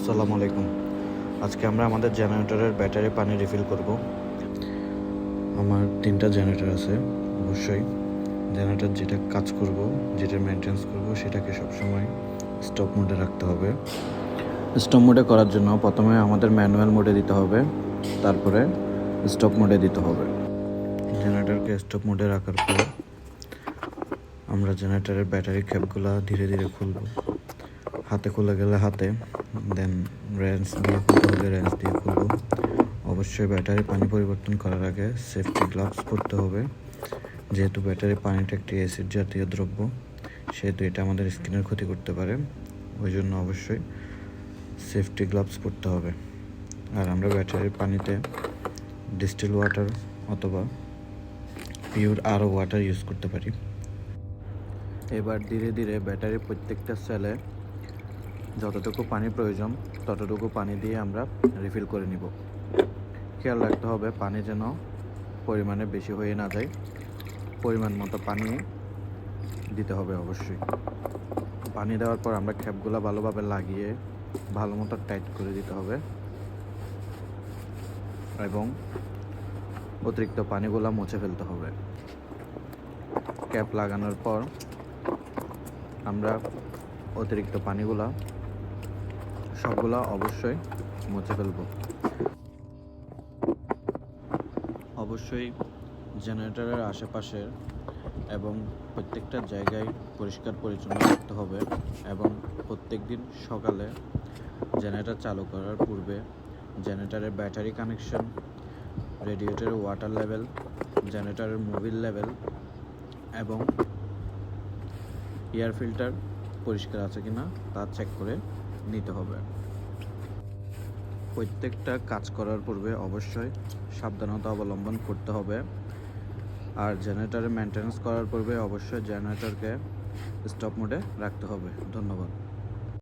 আসসালামু আলাইকুম। আজকে আমরা আমাদের জেনারেটরের ব্যাটারি পানি রিফিল করব। আমার 3টা জেনারেটর আছে। অবশ্যই জেনারেটর যেটা কাজ করব, যেটা মেনটেন্স করব, সেটাকে সবসময় স্টপ মোডে রাখতে হবে। স্টপ মোডে করার জন্য প্রথমে আমাদের ম্যানুয়াল মোডে দিতে হবে, তারপরে স্টপ মোডে দিতে হবে। জেনারেটরকে স্টপ মোডে রাখার পর আমরা জেনারেটরের ব্যাটারি ক্যাপগুলো ধীরে ধীরে খুলব। হাতে খুলে গেলে হাতে, দেন রেঞ্জ দিয়ে খুলতে হলে রেঞ্জ দিয়ে খুলব। অবশ্যই ব্যাটারি পানি পরিবর্তন করার আগে সেফটি গ্লাভস পরতে হবে। যেহেতু ব্যাটারি পানিটা একটি অ্যাসিড জাতীয় দ্রব্য, সেহেতু এটা আমাদের স্কিনের ক্ষতি করতে পারে। ওই জন্য অবশ্যই সেফটি গ্লাভস পরতে হবে। আর আমরা ব্যাটারির পানিতে ডিস্টিল ওয়াটার অথবা পিওর আরও ওয়াটার ইউজ করতে পারি। এবার ধীরে ধীরে ব্যাটারির প্রত্যেকটা সেলে যতটুকু পানি প্রয়োজন ততটুকু পানি দিয়ে আমরা রিফিল করে নিব। খেয়াল রাখতে হবে পানি যেন পরিমাণে বেশি হয়ে না যায়। পরিমাণ মতো পানি দিতে হবে অবশ্যই। পানি দেওয়ার পর আমরা ক্যাপগুলো ভালোভাবে লাগিয়ে ভালো মতো টাইট করে দিতে হবে এবং অতিরিক্ত পানিগুলো মুছে ফেলতে হবে। ক্যাপ লাগানোর পর আমরা অতিরিক্ত পানিগুলা সবগুলা অবশ্যই মুছে ফেলব। অবশ্যই জেনারেটরের আশেপাশের এবং প্রত্যেকটা জায়গায় পরিষ্কার পরিচ্ছন্ন রাখতে হবে এবং প্রত্যেক দিন সকালে জেনারেটর চালু করার পূর্বে জেনারেটরের ব্যাটারি কানেকশন, রেডিয়েটরের ওয়াটার লেভেল, জেনারেটরের মোবিল লেভেল এবং এয়ার ফিল্টার পরিষ্কার আছে কিনা তা চেক করে নিতে হবে। প্রত্যেকটা কাজ করার পূর্বে অবশ্যই সাবধানতা অবলম্বন করতে হবে। আর জেনারেটরের মেনটেন্যান্স করার পূর্বে অবশ্যই জেনারেটরকে স্টপ মোডে রাখতে হবে। ধন্যবাদ।